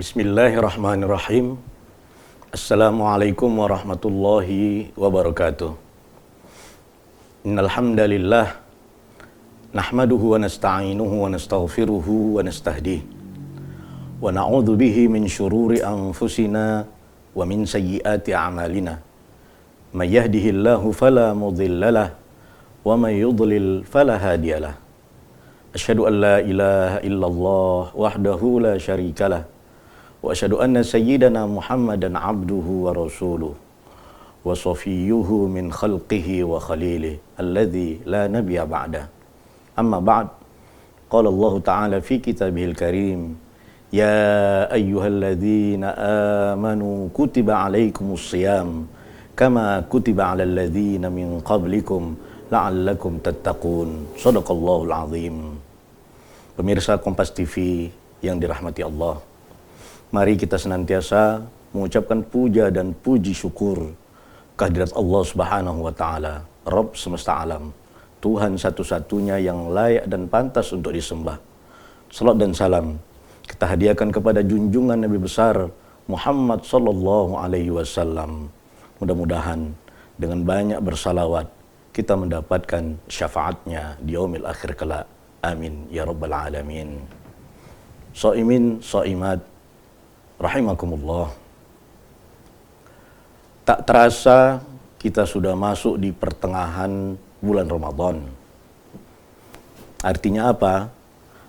Bismillahirrahmanirrahim. Assalamualaikum warahmatullahi wabarakatuh. Innal hamdalillah nahmaduhu wa nasta'inuhu wa nastaghfiruhu wa nastahdihi wa na'udzu bihi min syururi anfusina wa min sayyiati a'malina. May yahdihillahu fala mudhillalah wa may yudlil fala hadiyalah. Asyhadu an la ilaha illallah wahdahu la syarikalah wa asyhadu anna sayyidana Muhammadan abduhu wa rasuluh wa safiyyuhu min khalqihi wa khalilih alladzi la nabiyya ba'dah. Amma ba'd. Qala Allah Ta'ala fi kitabihil karim, ya ayyuhalladzina amanu kutiba alaikumus shiyam kama kutiba alal ladzina min qablikum la'allakum tattaqun. Shadaqallahul azim. Pemirsa Kompas TV yang dirahmati Allah, mari kita senantiasa mengucapkan puja dan puji syukur kehadirat Allah Subhanahu wa taala, Rabb semesta alam, Tuhan satu-satunya yang layak dan pantas untuk disembah. Salat dan salam kita hadiahkan kepada junjungan Nabi besar Muhammad sallallahu alaihi wasallam. Mudah-mudahan dengan banyak bersalawat kita mendapatkan syafaatnya di yaumil akhir kelak. Amin ya rabbal alamin. Shaimin, shaimat, rahimakumullah. Tak terasa kita sudah masuk di pertengahan bulan Ramadan. Artinya apa?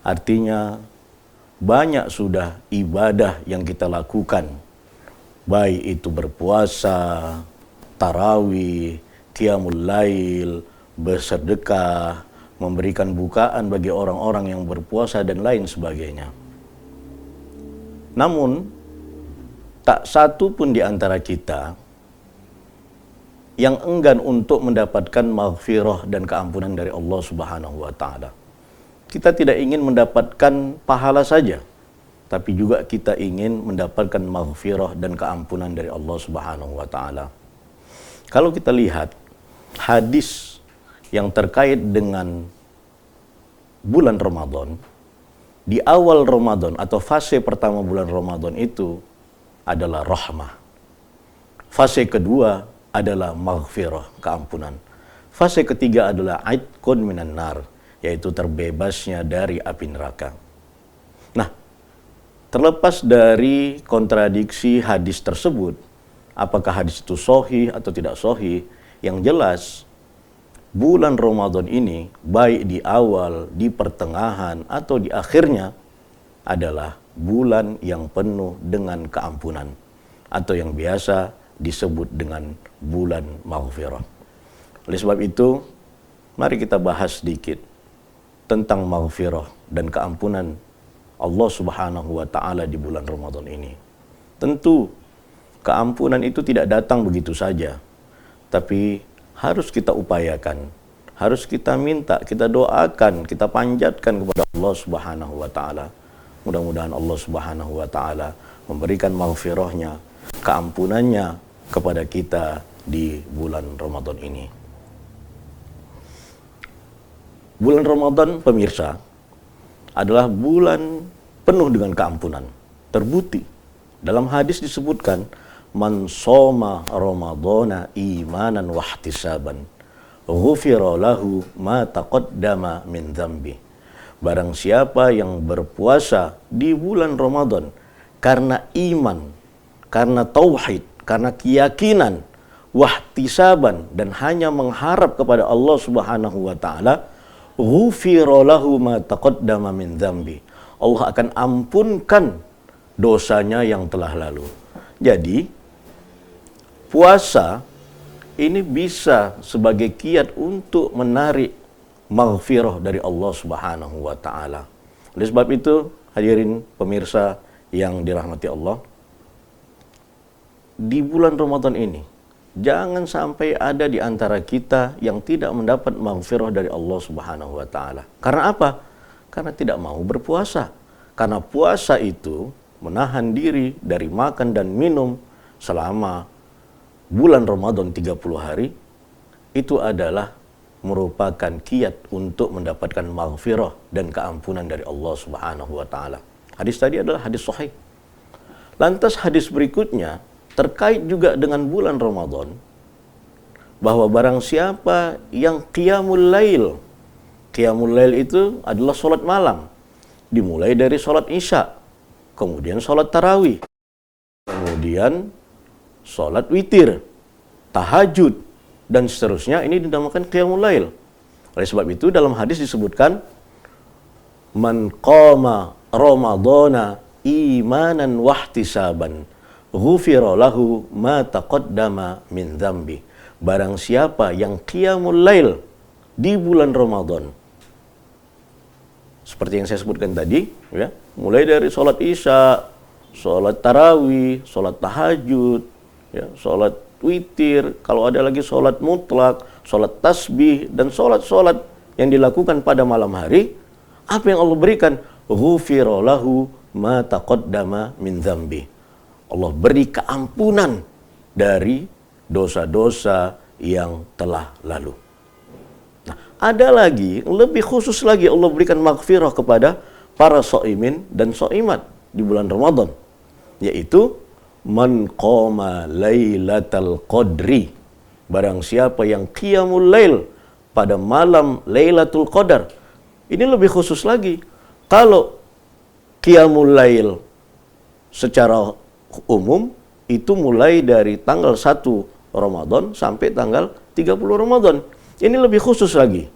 Artinya banyak sudah ibadah yang kita lakukan, baik itu berpuasa, tarawih, qiyamul lail, bersedekah, memberikan bukaan bagi orang-orang yang berpuasa dan lain sebagainya. Namun, tak satu pun di antara kita yang enggan untuk mendapatkan maghfirah dan keampunan dari Allah Subhanahu wa taala. Kita tidak ingin mendapatkan pahala saja, tapi juga kita ingin mendapatkan maghfirah dan keampunan dari Allah Subhanahu wa taala. Kalau kita lihat hadis yang terkait dengan bulan Ramadan, di awal Ramadan atau fase pertama bulan Ramadan itu adalah rahmah. Fase kedua adalah maghfirah, keampunan. Fase ketiga adalah aitqun minan nar, yaitu terbebasnya dari api neraka. Nah, terlepas dari kontradiksi hadis tersebut, apakah hadis itu sahih atau tidak sahih, yang jelas bulan Ramadan ini, baik di awal, di pertengahan, atau di akhirnya, adalah bulan yang penuh dengan keampunan, atau yang biasa disebut dengan bulan maghfirah. Oleh sebab itu, mari kita bahas sedikit tentang maghfirah dan keampunan Allah Subhanahu wa taala di bulan Ramadan ini. Tentu, keampunan itu tidak datang begitu saja, tapi harus kita upayakan, harus kita minta, kita doakan, kita panjatkan kepada Allah Subhanahu wa taala. Mudah-mudahan Allah Subhanahu wa taala memberikan maghfirahnya, keampunannya kepada kita di bulan Ramadan ini. Bulan Ramadan, pemirsa, adalah bulan penuh dengan keampunan. Terbukti dalam hadis disebutkan, man shoma ramadhana imanan wahtisaban ghufira lahu ma taqaddama min dzambi. Barang siapa yang berpuasa di bulan Ramadan karena iman, karena tauhid, karena keyakinan, wahtisaban, dan hanya mengharap kepada Allah Subhanahu wa taala, ghufira lahu ma taqaddama min dzambi. Allah akan ampunkan dosanya yang telah lalu. Jadi, puasa ini bisa sebagai kiat untuk menarik maghfirah dari Allah Subhanahu wa taala. Oleh sebab itu, hadirin pemirsa yang dirahmati Allah, di bulan Ramadan ini jangan sampai ada di antara kita yang tidak mendapat maghfirah dari Allah Subhanahu wa taala. Karena apa? Karena tidak mau berpuasa. Karena puasa itu menahan diri dari makan dan minum selama bulan Ramadan 30 hari, itu adalah merupakan kiat untuk mendapatkan maghfirah dan keampunan dari Allah Subhanahu wa taala. Hadis tadi adalah hadis sahih. Lantas hadis berikutnya terkait juga dengan bulan Ramadan, bahwa barang siapa yang qiyamul lail, qiyamul lail itu adalah sholat malam, dimulai dari sholat isya, kemudian sholat tarawih, kemudian sholat witir, tahajud, dan seterusnya. Ini dinamakan qiyamul lail. Oleh sebab itu dalam hadis disebutkan, man qama ramadhana imanan wahtisaban ghufira lahu ma taqaddama min dzambi. Barang siapa yang qiyamul lail di bulan Ramadan, seperti yang saya sebutkan tadi, ya, mulai dari sholat isya, sholat tarawih, sholat tahajud, ya, sholat witir, kalau ada lagi sholat mutlak, sholat tasbih, dan sholat-sholat yang dilakukan pada malam hari, apa yang Allah berikan? Ghufira lahu ma taqaddama min dzambi. Allah beri keampunan dari dosa-dosa yang telah lalu. Nah, ada lagi, lebih khusus lagi, Allah berikan maghfirah kepada para shaimin dan shaimat di bulan Ramadan, yaitu man qama lailatal qadri. Barang siapa yang qiyamul lail pada malam Lailatul Qadar. Ini lebih khusus lagi. Kalau qiyamul lail secara umum itu mulai dari tanggal 1 Ramadan sampai tanggal 30 Ramadan. Ini lebih khusus lagi.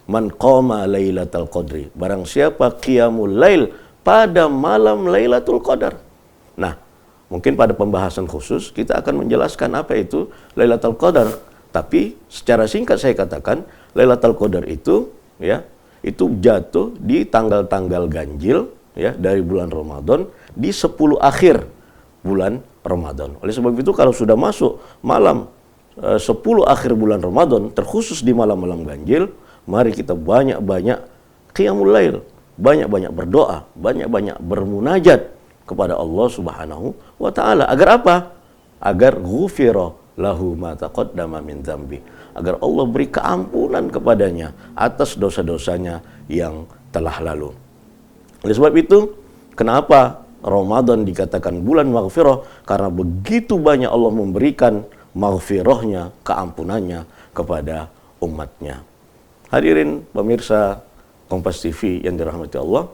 Man qama lailatal qadri. Barang siapa qiyamul lail pada malam Lailatul Qadar. Nah, mungkin pada pembahasan khusus kita akan menjelaskan apa itu Lailatul Qadar. Tapi secara singkat saya katakan, Lailatul Qadar itu, ya, itu jatuh di tanggal-tanggal ganjil, ya, dari bulan Ramadan di 10 akhir bulan Ramadan. Oleh sebab itu kalau sudah masuk malam 10 akhir bulan Ramadan, terkhusus di malam-malam ganjil, mari kita banyak-banyak qiyamul lail, banyak-banyak berdoa, banyak-banyak bermunajat kepada Allah Subhanahu wa taala. Agar apa? Agar ghufira lahu ma taqaddama min dzambi. Agar Allah beri keampunan kepadanya atas dosa-dosanya yang telah lalu. Oleh sebab itu, kenapa Ramadan dikatakan bulan maghfirah? Karena begitu banyak Allah memberikan maghfirahnya, keampunannya kepada umatnya. Hadirin pemirsa Kompas TV yang dirahmati Allah,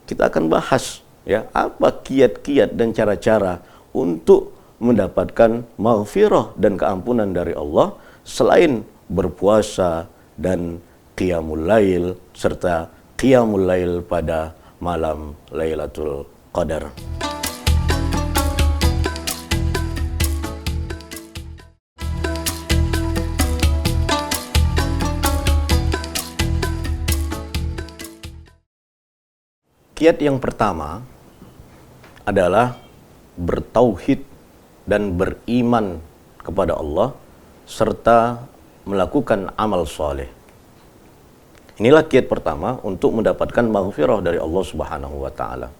kita akan bahas, ya, apa kiat-kiat dan cara-cara untuk mendapatkan maghfirah dan keampunan dari Allah selain berpuasa dan qiyamul lail serta qiyamul lail pada malam Lailatul Qadar. Kiat yang pertama adalah bertauhid dan beriman kepada Allah serta melakukan amal soleh. Inilah kiat pertama untuk mendapatkan maghfirah dari Allah Subhanahu wa taala.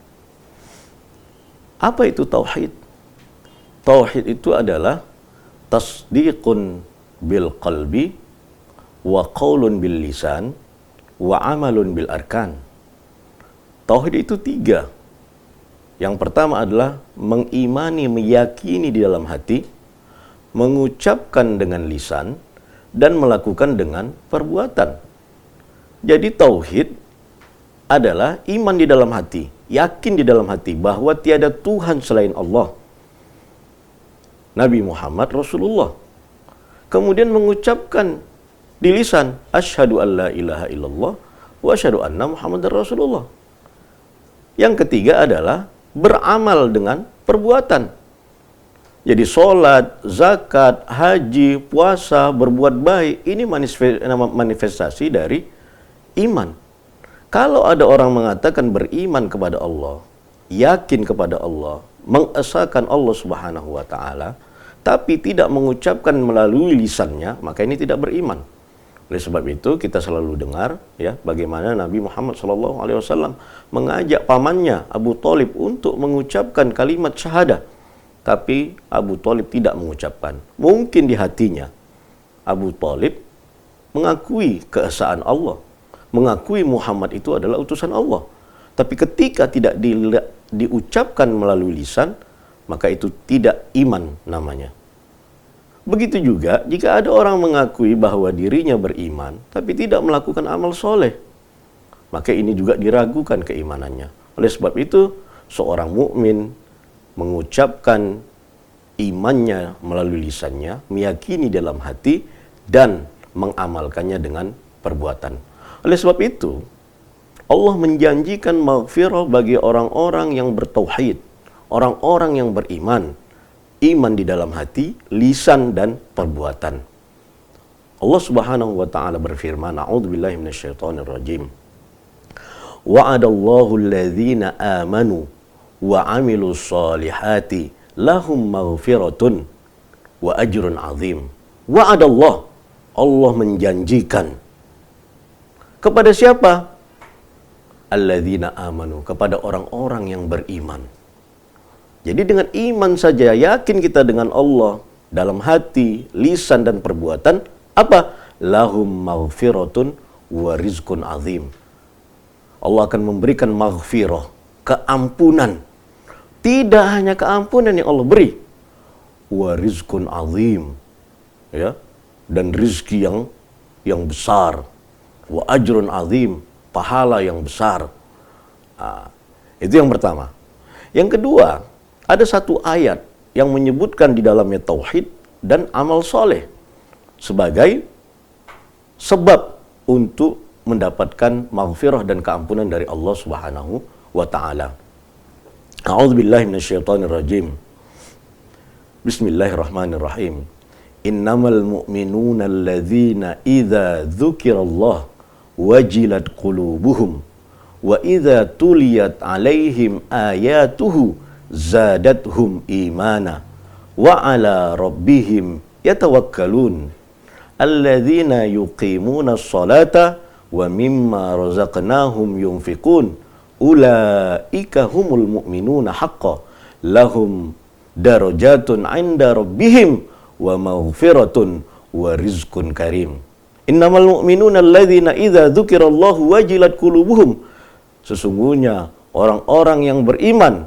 Apa itu tauhid? Tauhid itu adalah tasdiqun bil qalbi wa qaulun bil lisan wa amalun bil arkan. Tauhid itu 3. Yang pertama adalah mengimani, meyakini di dalam hati, mengucapkan dengan lisan, dan melakukan dengan perbuatan. Jadi tauhid adalah iman di dalam hati, yakin di dalam hati bahwa tiada Tuhan selain Allah, Nabi Muhammad Rasulullah. Kemudian mengucapkan di lisan, asyhadu an la ilaha illallah wa asyhadu anna Muhammadar Rasulullah. Yang ketiga adalah beramal dengan perbuatan. Jadi sholat, zakat, haji, puasa, berbuat baik, ini manifestasi dari iman. Kalau ada orang mengatakan beriman kepada Allah, yakin kepada Allah, mengesahkan Allah Subhanahu wa taala, tapi tidak mengucapkan melalui lisannya, maka ini tidak beriman. Oleh sebab itu kita selalu dengar, ya, bagaimana Nabi Muhammad SAW mengajak pamannya Abu Thalib untuk mengucapkan kalimat syahadah, tapi Abu Thalib tidak mengucapkan. Mungkin di hatinya Abu Thalib mengakui keesaan Allah, mengakui Muhammad itu adalah utusan Allah, tapi ketika tidak diucapkan melalui lisan, maka itu tidak iman namanya. Begitu juga jika ada orang mengakui bahwa dirinya beriman, tapi tidak melakukan amal soleh, maka ini juga diragukan keimanannya. Oleh sebab itu, seorang mukmin mengucapkan imannya melalui lisannya, meyakini dalam hati, dan mengamalkannya dengan perbuatan. Oleh sebab itu, Allah menjanjikan maghfirah bagi orang-orang yang bertauhid, orang-orang yang beriman, iman di dalam hati, lisan, dan perbuatan. Allah Subhanahu wa taala berfirman, A'udzubillahi minasyaitonir rajim. Wa'adallahu alladhina amanu wa 'amilus solihati lahum maghfiratun wa ajrun 'azim. Wa'adallah, Allah menjanjikan kepada siapa? Alladzina amanu, kepada orang-orang yang beriman. Jadi dengan iman saja, yakin kita dengan Allah dalam hati, lisan, dan perbuatan, apa? Lahum maghfiratun wa rizqun azim. Allah akan memberikan maghfirah, keampunan. Tidak hanya keampunan yang Allah beri, wa rizqun azim, ya, dan rizki yang besar, wa ajrun azim, pahala yang besar. Itu yang pertama. Yang kedua, ada satu ayat yang menyebutkan di dalamnya tauhid dan amal soleh sebagai sebab untuk mendapatkan maghfirah dan keampunan dari Allah Subhanahu wa taala. A'udzubillahi minasyaitonir rajim. Bismillahirrahmanirrahim. Innamal mu'minuna alladzina idza dzukirallah wajilat qulubuhum wa idza tuliyat alaihim ayatuhu zadathum imana wa ala rabbihim yatawakkalun alladzina yuqimuna as-salata wa mimma razaqnahum yunfiqun ulaika humul mu'minuna haqqan lahum darajatun 'inda rabbihim wa maghfiratun wa rizqun karim. Innamal mu'minuna alladzina idza dzukirallahu wajilat qulubuhum. Sesungguhnya orang-orang yang beriman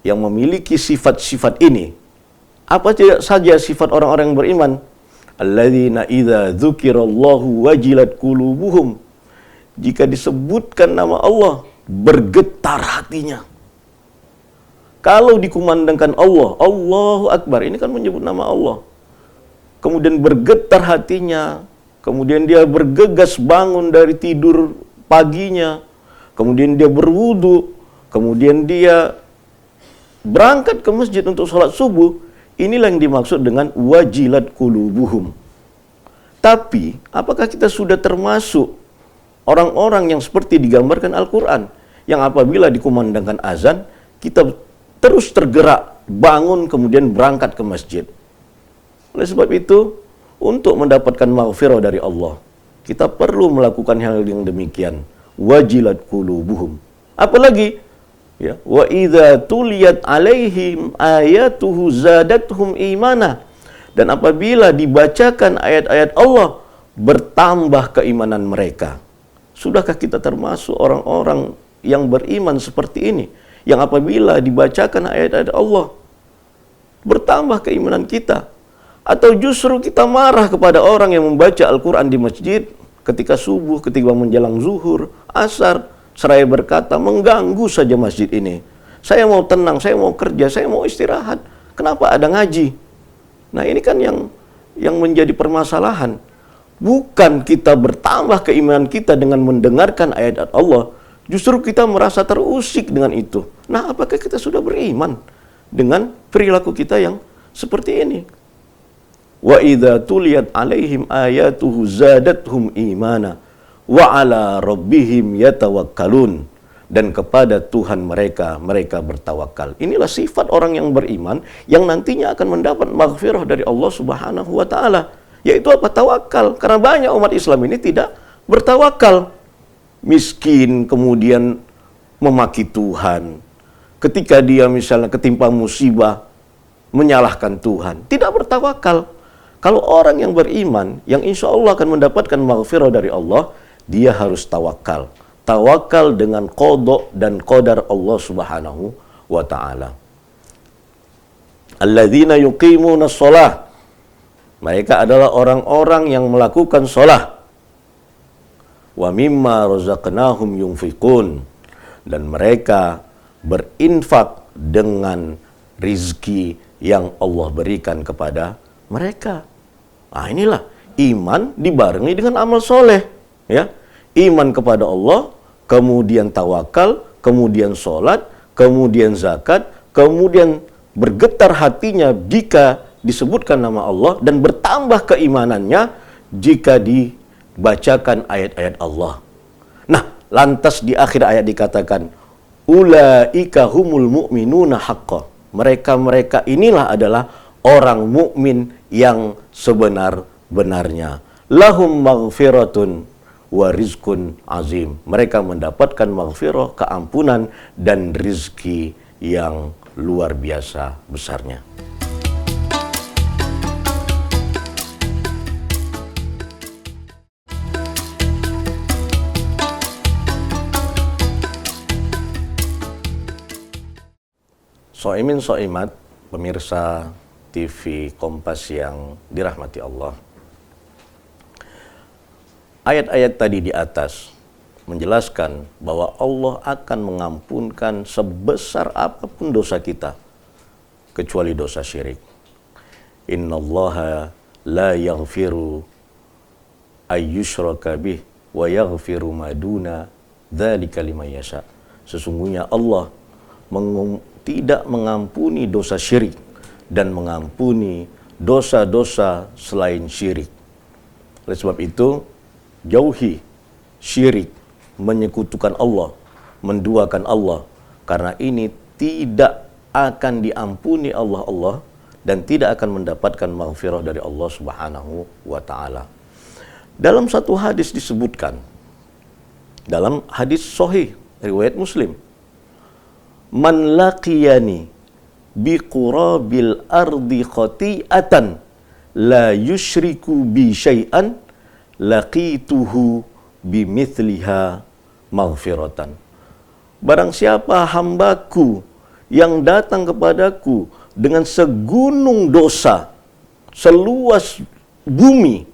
yang memiliki sifat-sifat ini. Apa saja sifat orang-orang yang beriman? Alladzina idza dzukirallahu wajilat qulubuhum. Jika disebutkan nama Allah, bergetar hatinya. Kalau dikumandangkan Allah, Allahu Akbar, ini kan menyebut nama Allah. Kemudian bergetar hatinya, kemudian dia bergegas bangun dari tidur paginya, kemudian dia berwudu, kemudian dia berangkat ke masjid untuk sholat subuh. Inilah yang dimaksud dengan wajilat qulubuhum. Tapi, apakah kita sudah termasuk orang-orang yang seperti digambarkan Al-Quran, yang apabila dikumandangkan azan, kita terus tergerak, bangun, kemudian berangkat ke masjid? Oleh sebab itu, untuk mendapatkan maghfirah dari Allah, kita perlu melakukan hal yang demikian. Wajilat qulubuhum. Apalagi, ya, wa idza tuliyat alaihim ayatuhu zadathum imana. Dan apabila dibacakan ayat-ayat Allah, bertambah keimanan mereka. Sudahkah kita termasuk orang-orang yang beriman seperti ini? Yang apabila dibacakan ayat-ayat Allah, bertambah keimanan kita? Atau justru kita marah kepada orang yang membaca Al-Quran di masjid ketika subuh, ketika menjelang zuhur, asar, seraya berkata, mengganggu saja masjid ini. Saya mau tenang, saya mau kerja, saya mau istirahat. Kenapa ada ngaji? Nah, ini kan yang menjadi permasalahan. Bukan kita bertambah keimanan kita dengan mendengarkan ayat Allah, justru kita merasa terusik dengan itu. Nah, apakah kita sudah beriman dengan perilaku kita yang seperti ini? Wa idza tuliyat alaihim ayatuhu zadathum imana wa ala rabbihim yatawakkalun. Dan kepada Tuhan mereka bertawakal. Inilah sifat orang yang beriman yang nantinya akan mendapat maghfirah dari Allah Subhanahu wa taala, yaitu apa? Tawakal. Karena banyak umat Islam ini tidak bertawakal. Miskin, kemudian memaki Tuhan. Ketika dia misalnya ketimpa musibah, menyalahkan Tuhan, tidak bertawakal. Kalau orang yang beriman, yang insya Allah akan mendapatkan maghfirah dari Allah, dia harus tawakal. Tawakal dengan qada dan qadar Allah Subhanahu wa ta'ala. alladzina yuqimuna shalah. Mereka adalah orang-orang yang melakukan shalah. Wa mimma razaqnahum yunfiqun. Dan mereka berinfak dengan rizki yang Allah berikan kepada mereka. Nah, inilah iman dibarengi dengan amal soleh, ya. Iman kepada Allah, kemudian tawakal, kemudian sholat, kemudian zakat, kemudian bergetar hatinya jika disebutkan nama Allah, dan bertambah keimanannya jika dibacakan ayat-ayat Allah. Nah, lantas di akhir ayat dikatakan, ulaika humul mu'minuna haqqan. Mereka-mereka inilah adalah orang mukmin yang sebenar-benarnya. Lahum maghfiratun wa rizqun azim. Mereka mendapatkan maghfirah, keampunan, dan rizki yang luar biasa besarnya. Soimin soimat, pemirsa TV Kompas yang dirahmati Allah. Ayat-ayat tadi di atas menjelaskan bahwa Allah akan mengampunkan sebesar apapun dosa kita, kecuali dosa syirik. Innallaha la yaghfiru ayyushraka bih wa yaghfiru maduna dzalika liman yasha. Sesungguhnya Allah tidak mengampuni dosa syirik dan mengampuni dosa-dosa selain syirik. Oleh sebab itu, jauhi syirik, menyekutukan Allah, menduakan Allah, karena ini tidak akan diampuni Allah dan tidak akan mendapatkan maghfirah dari Allah Subhanahu wa taala. Dalam satu hadis disebutkan, dalam hadis sahih riwayat Muslim, man laqiyani bi qurabil ardi khati'atan la yusyriku bi syai'an laqituhu bimithliha maghfiratan. Barang siapa hambaku yang datang kepadaku dengan segunung dosa seluas bumi,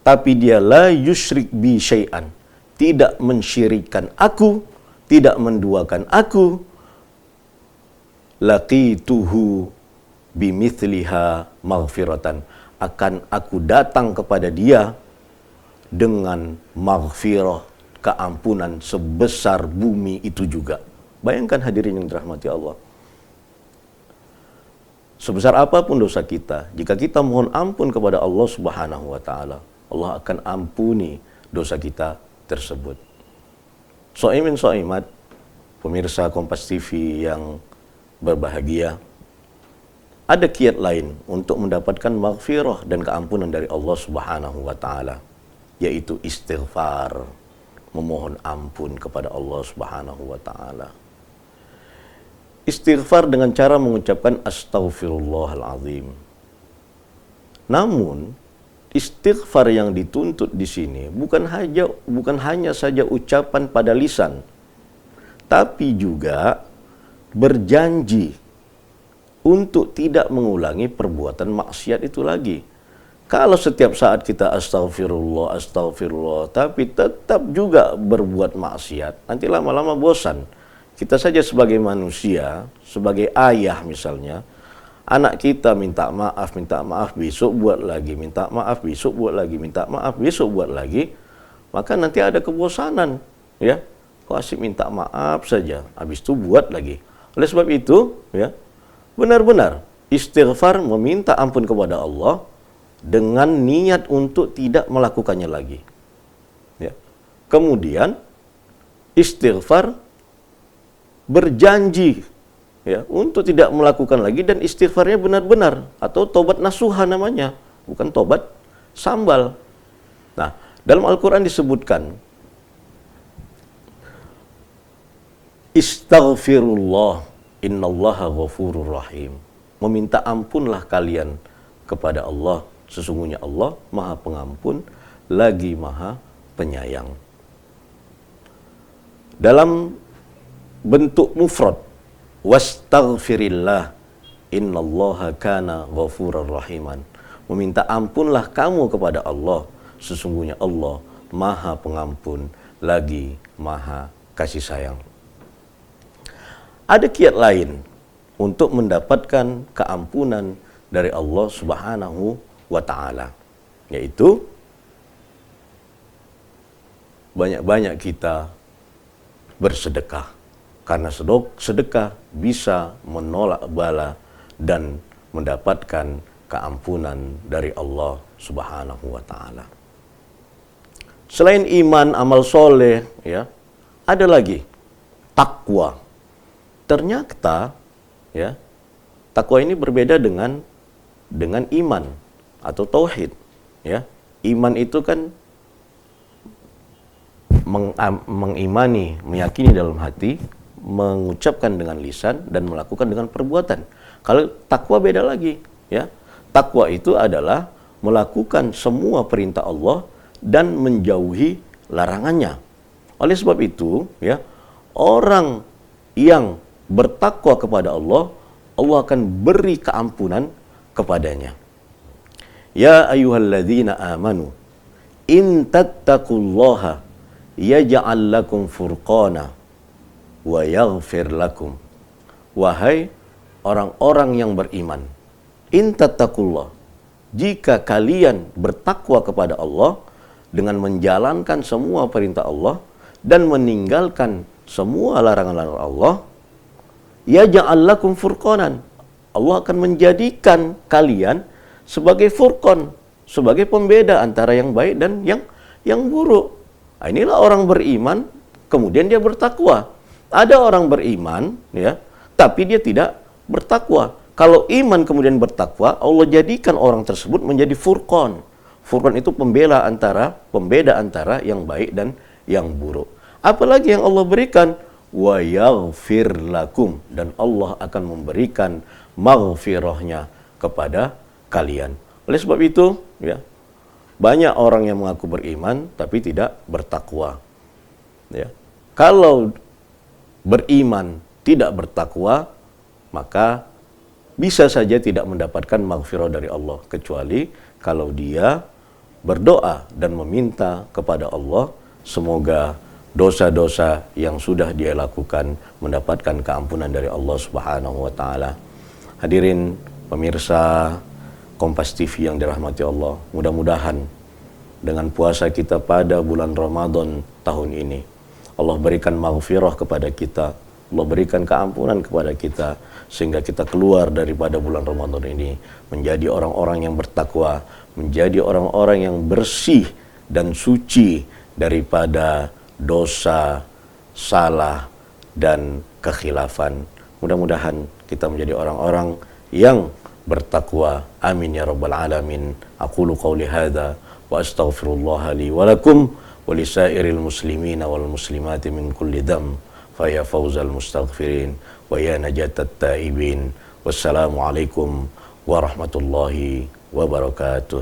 tapi dia la yusyrik bi syai'an, tidak mensyirikkan aku, tidak menduakan aku, laqituhu bimithliha maghfiratan, akan aku datang kepada dia dengan maghfirah, keampunan sebesar bumi itu juga. Bayangkan hadirin yang dirahmati Allah. Sebesar apapun dosa kita, jika kita mohon ampun kepada Allah Subhanahu wa taala, Allah akan ampuni dosa kita tersebut. Soimin soimat, pemirsa Kompas TV yang berbahagia, ada kiat lain untuk mendapatkan maghfirah dan keampunan dari Allah Subhanahu wa taala, yaitu istighfar, memohon ampun kepada Allah Subhanahu wa taala. Istighfar dengan cara mengucapkan astaghfirullahalazim. Namun, istighfar yang dituntut di sini bukan hanya saja ucapan pada lisan, tapi juga berjanji untuk tidak mengulangi perbuatan maksiat itu lagi. Kalau setiap saat kita astagfirullah, tapi tetap juga berbuat maksiat, nanti lama-lama bosan. Kita saja sebagai manusia, sebagai ayah misalnya, anak kita minta maaf, besok buat lagi, minta maaf, besok buat lagi, minta maaf, besok buat lagi, maka nanti ada kebosanan, ya. Kok asyik minta maaf saja, habis itu buat lagi. Oleh sebab itu, ya, benar-benar istighfar, meminta ampun kepada Allah dengan niat untuk tidak melakukannya lagi. Ya. Kemudian istighfar berjanji, ya, untuk tidak melakukan lagi, dan istighfarnya benar-benar, atau tobat nasuha namanya, bukan tobat sambal. Nah, dalam Al-Quran disebutkan, istaghfirullah innallaha ghafurur rahim. Meminta ampunlah kalian kepada Allah, sesungguhnya Allah Maha Pengampun lagi Maha Penyayang. Dalam bentuk mufrad, wastaghfirillah Innallaha kana ghafurar rahiman. Meminta ampunlah kamu kepada Allah, sesungguhnya Allah Maha Pengampun lagi Maha Kasih Sayang. Ada kiat lain untuk mendapatkan keampunan dari Allah Subhanahu wa taala, yaitu banyak-banyak kita bersedekah. Karena sedekah bisa menolak bala dan mendapatkan keampunan dari Allah Subhanahu wa taala. Selain iman, amal soleh, ya, ada lagi takwa. Ternyata, ya, takwa ini berbeda dengan iman atau tauhid. Ya, iman itu kan mengimani, meyakini dalam hati, mengucapkan dengan lisan dan melakukan dengan perbuatan. Kalau takwa beda lagi, ya. Takwa itu adalah melakukan semua perintah Allah dan menjauhi larangannya. Oleh sebab itu, ya, orang yang bertakwa kepada Allah, Allah akan beri keampunan kepadanya. Ya ayyuhalladzina amanu in tattaqullaha yaj'al lakum furqana wa yaghfir lakum. Wahai orang-orang yang beriman, in tattaqullah, jika kalian bertakwa kepada Allah dengan menjalankan semua perintah Allah dan meninggalkan semua larangan-larangan Allah, yaj'al lakum furqanan, Allah akan menjadikan kalian sebagai furqan, sebagai pembeda antara yang baik dan yang buruk. Nah, inilah orang beriman, kemudian dia bertakwa. Ada orang beriman, ya, tapi dia tidak bertakwa. Kalau iman kemudian bertakwa, Allah jadikan orang tersebut menjadi furqan. Furqan itu pembeda antara yang baik dan yang buruk. Apalagi yang Allah berikan, wa yaghfir lakum, dan Allah akan memberikan maghfirahnya kepada kalian. Oleh sebab itu, ya, banyak orang yang mengaku beriman tapi tidak bertakwa. Ya. Kalau beriman tidak bertakwa, maka bisa saja tidak mendapatkan maghfirah dari Allah, kecuali kalau dia berdoa dan meminta kepada Allah semoga dosa-dosa yang sudah dia lakukan mendapatkan keampunan dari Allah Subhanahu wa taala. Hadirin pemirsa Kompas TV yang dirahmati Allah, mudah-mudahan dengan puasa kita pada bulan Ramadan tahun ini, Allah berikan maghfirah kepada kita, Allah berikan keampunan kepada kita, sehingga kita keluar daripada bulan Ramadan ini menjadi orang-orang yang bertakwa, menjadi orang-orang yang bersih dan suci daripada dosa, salah, dan kekhilafan. Mudah-mudahan kita menjadi orang-orang yang bertakwa. Amin ya rabbal alamin. Aqulu qawli hadza wa astaghfirullah li wa lakum wa lisairil muslimina wal muslimati min kulli dzam fa ya fawzal mustaghfirin wa ya najatat taibin. Wassalamu alaikum warahmatullahi wabarakatuh.